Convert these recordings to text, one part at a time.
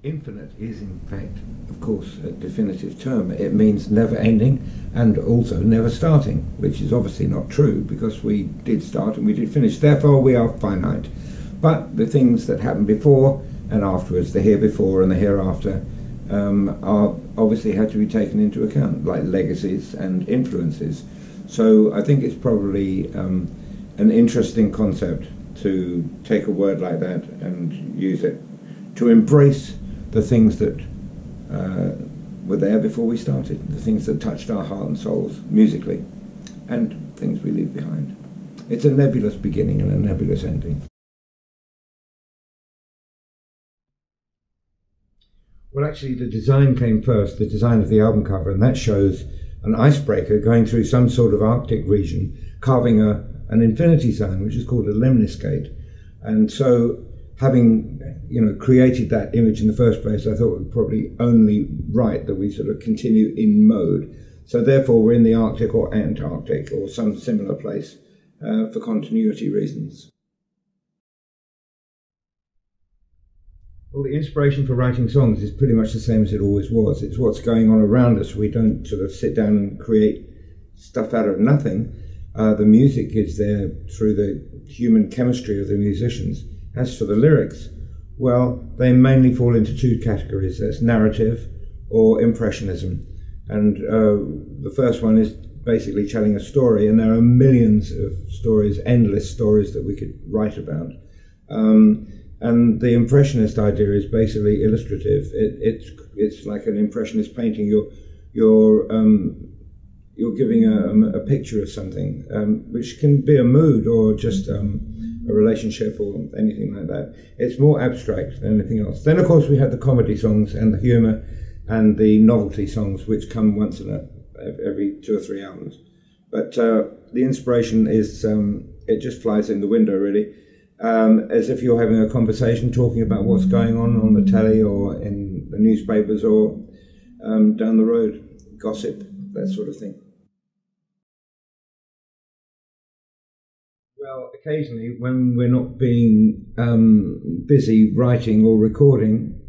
Infinite is in fact, of course, a definitive term. It means never ending and also never starting, which is obviously not true because we did start and we did finish. Therefore we are finite. But the things that happen before and afterwards, the here before and the hereafter, are obviously had to be taken into account, like legacies and influences. So I think it's probably an interesting concept to take a word like that and use it to embrace the things that were there before we started, the things that touched our heart and souls musically, and things we leave behind. It's a nebulous beginning and a nebulous ending. Well, actually, the design came first, the design of the album cover, and that shows an icebreaker going through some sort of Arctic region, carving an infinity sign, which is called a lemniscate. And so, having created that image in the first place, I thought it was probably only right that we sort of continue in mode. So therefore we're in the Arctic or Antarctic or some similar place for continuity reasons. Well, the inspiration for writing songs is pretty much the same as it always was. It's what's going on around us. We don't sort of sit down and create stuff out of nothing. The music is there through the human chemistry of the musicians. As for the lyrics, well, they mainly fall into two categories. That's narrative or impressionism. And the first one is basically telling a story, and there are millions of stories, endless stories that we could write about. And the impressionist idea is basically illustrative. It's like an impressionist painting. You're giving a picture of something, which can be a mood or just a relationship or anything like that. It's more abstract than anything else. Then, of course, we have the comedy songs and the humour and the novelty songs, which come once in every 2 or 3 albums. But the inspiration is, it just flies in the window, really, as if you're having a conversation, talking about what's going on the telly or in the newspapers or down the road, gossip, that sort of thing. Well, occasionally, when we're not being busy writing or recording,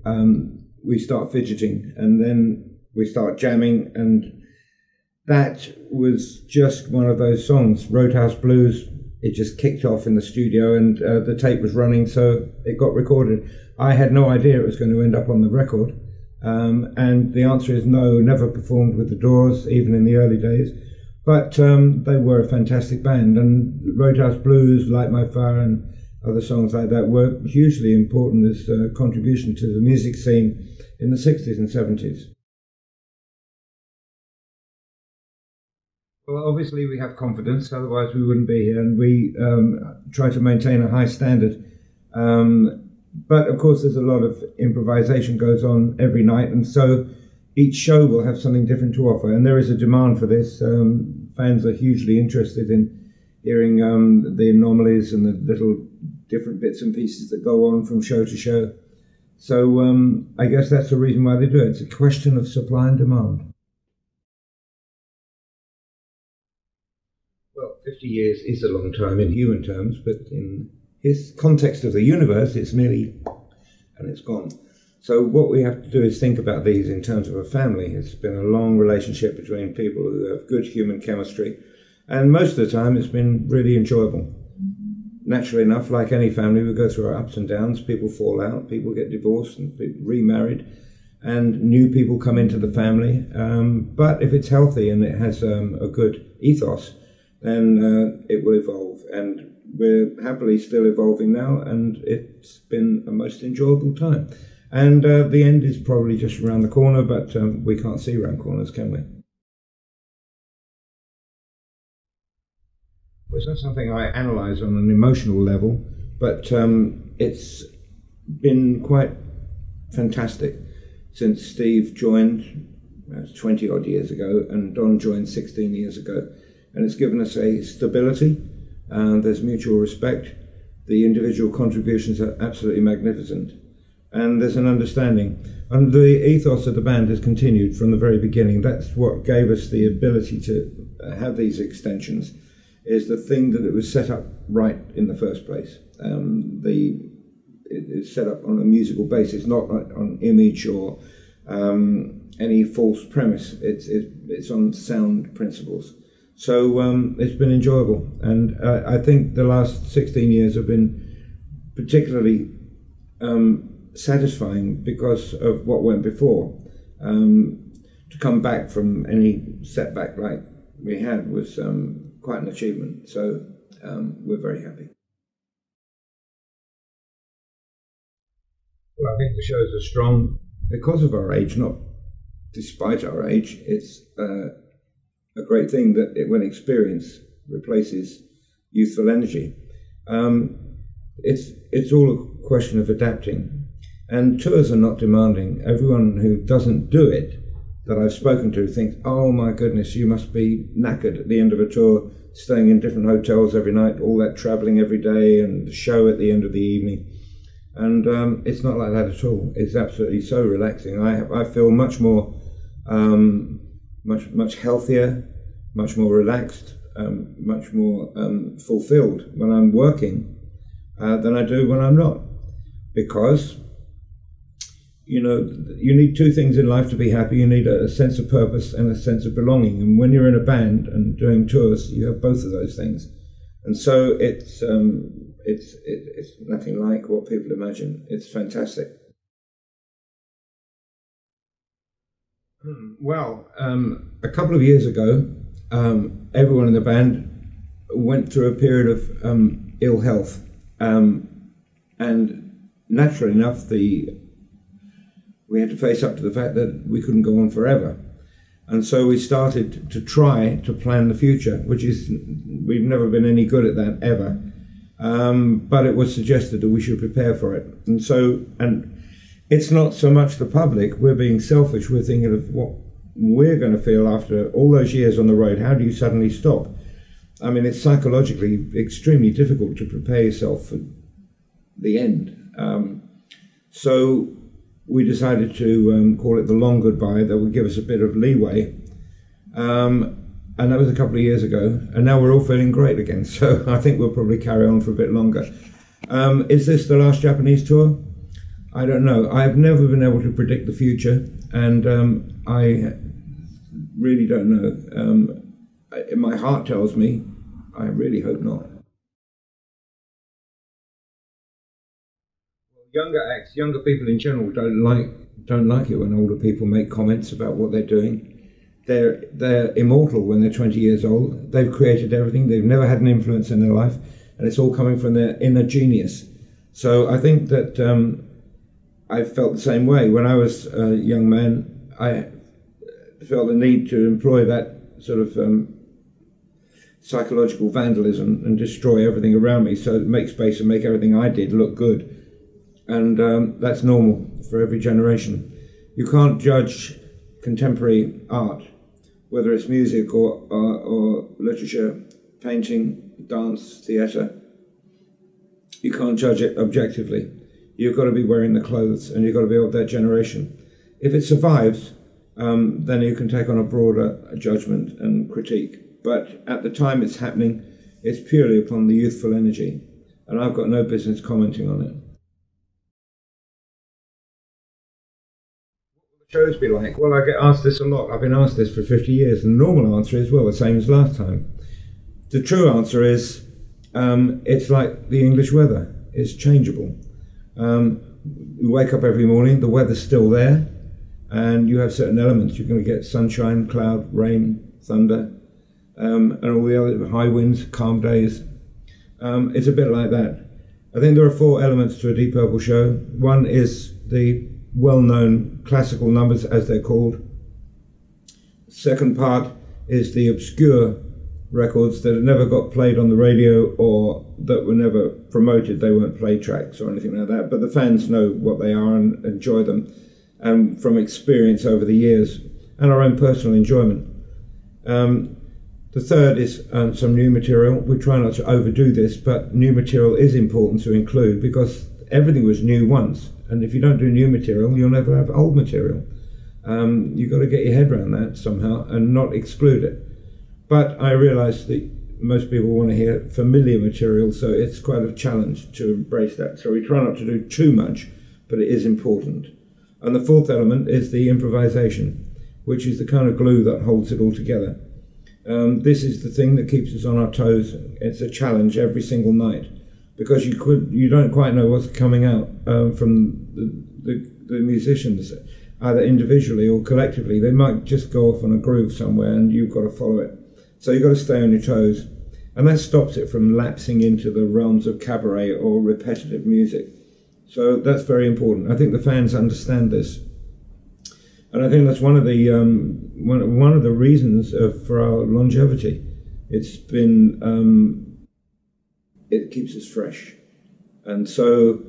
we start fidgeting, and then we start jamming, and that was just one of those songs, Roadhouse Blues. It just kicked off in the studio, and the tape was running, so it got recorded. I had no idea it was going to end up on the record, and the answer is no, never performed with the Doors, even in the early days. But they were a fantastic band, and Roadhouse Blues, Light My Fire, and other songs like that were hugely important as a contribution to the music scene in the 60s and 70s. Well, obviously we have confidence, otherwise we wouldn't be here, and we try to maintain a high standard. But of course there's a lot of improvisation goes on every night, and so each show will have something different to offer, and there is a demand for this. Fans are hugely interested in hearing the anomalies and the little different bits and pieces that go on from show to show. So I guess that's the reason why they do it. It's a question of supply and demand. Well, 50 years is a long time in human terms, but in his context of the universe, it's nearly, and it's gone. So what we have to do is think about these in terms of a family. It's been a long relationship between people who have good human chemistry, and most of the time it's been really enjoyable. Naturally enough, like any family, we go through our ups and downs. People fall out, people get divorced and remarried, and new people come into the family. But if it's healthy and it has a good ethos, then it will evolve. And we're happily still evolving now, and it's been a most enjoyable time. And the end is probably just around the corner, but we can't see around corners, can we? Well, it's not something I analyse on an emotional level, but it's been quite fantastic since Steve joined 20 odd years ago, and Don joined 16 years ago. And it's given us a stability, and there's mutual respect. The individual contributions are absolutely magnificent. And there's an understanding. And the ethos of the band has continued from the very beginning. That's what gave us the ability to have these extensions, is the thing that it was set up right in the first place. The it's set up on a musical basis, not on image or any false premise. It's on sound principles. So it's been enjoyable, and I think the last 16 years have been particularly satisfying because of what went before. To come back from any setback like we had was quite an achievement. So we're very happy. Well, I think the shows are strong because of our age, not despite our age. It's a great thing that when experience replaces youthful energy. It's all a question of adapting, and tours are not demanding. Everyone who doesn't do it that I've spoken to thinks, oh my goodness, you must be knackered at the end of a tour, staying in different hotels every night, all that travelling every day, and the show at the end of the evening. And it's not like that at all. It's absolutely so relaxing. I feel much more, much healthier, much more relaxed, much more fulfilled when I'm working than I do when I'm not. Because, you know, you need two things in life to be happy. You need a sense of purpose and a sense of belonging. And when you're in a band and doing tours, you have both of those things. And so it's nothing like what people imagine. It's fantastic. Well, a couple of years ago, everyone in the band went through a period of ill health. And naturally enough, we had to face up to the fact that we couldn't go on forever. And so we started to try to plan the future, which is, we've never been any good at that ever. But it was suggested that we should prepare for it. And it's not so much the public, we're being selfish, we're thinking of what we're going to feel after all those years on the road. How do you suddenly stop? I mean, it's psychologically extremely difficult to prepare yourself for the end. So we decided to call it the long goodbye. That would give us a bit of leeway. And that was a couple of years ago. And now we're all feeling great again. So I think we'll probably carry on for a bit longer. Is this the last Japanese tour? I don't know. I've never been able to predict the future. And I really don't know. My heart tells me, I really hope not. Younger acts, younger people in general don't like it when older people make comments about what they're doing. They're immortal when they're 20 years old. They've created everything. They've never had an influence in their life, and it's all coming from their inner genius. So I think that I felt the same way. When I was a young man, I felt the need to employ that sort of psychological vandalism and destroy everything around me, so to make space and make everything I did look good. And that's normal for every generation. You can't judge contemporary art, whether it's music or literature, painting, dance, theatre. You can't judge it objectively. You've got to be wearing the clothes, and you've got to be of that generation. If it survives, then you can take on a broader judgment and critique. But at the time it's happening, it's purely upon the youthful energy, and I've got no business commenting on it. Shows be like? Well, I get asked this a lot. I've been asked this for 50 years, and the normal answer is, well, the same as last time. The true answer is, it's like the English weather. It's changeable. You wake up every morning, the weather's still there, and you have certain elements. You're going to get sunshine, cloud, rain, thunder, and all the other high winds, calm days. It's a bit like that. I think there are 4 elements to a Deep Purple show. One is the well-known classical numbers, as they're called. Second part is the obscure records that have never got played on the radio or that were never promoted. They weren't play tracks or anything like that, but the fans know what they are and enjoy them, and from experience over the years and our own personal enjoyment. The third is some new material. We try not to overdo this, but new material is important to include because everything was new once. And if you don't do new material, you'll never have old material. You've got to get your head around that somehow and not exclude it. But I realise that most people want to hear familiar material, so it's quite a challenge to embrace that. So we try not to do too much, but it is important. And the fourth element is the improvisation, which is the kind of glue that holds it all together. This is the thing that keeps us on our toes. It's a challenge every single night, because you don't quite know what's coming out from the musicians, either individually or collectively. They might just go off on a groove somewhere and you've got to follow it. So you've got to stay on your toes. And that stops it from lapsing into the realms of cabaret or repetitive music. So that's very important. I think the fans understand this. And I think that's one of the reasons for our longevity. It's been, it keeps us fresh. And so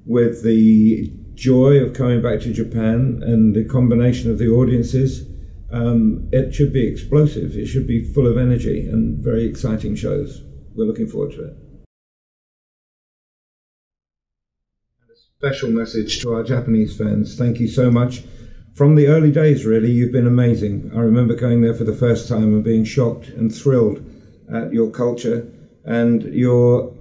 with the joy of coming back to Japan and the combination of the audiences, it should be explosive. It should be full of energy and very exciting shows. We're looking forward to it. And a special message to our Japanese fans. Thank you so much. From the early days, really, you've been amazing. I remember going there for the first time and being shocked and thrilled at your culture and your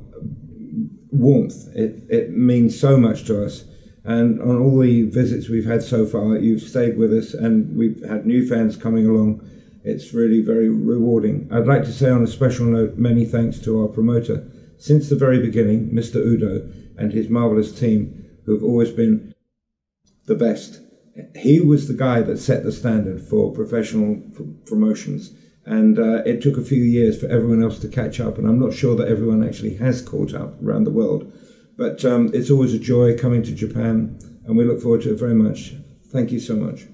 warmth. It means so much to us. And on all the visits we've had so far, you've stayed with us, and we've had new fans coming along. It's really very rewarding. I'd like to say on a special note, many thanks to our promoter. Since the very beginning, Mr. Udo and his marvellous team, who've always been the best. He was the guy that set the standard for professional promotions. And it took a few years for everyone else to catch up. And I'm not sure that everyone actually has caught up around the world. But it's always a joy coming to Japan, and we look forward to it very much. Thank you so much.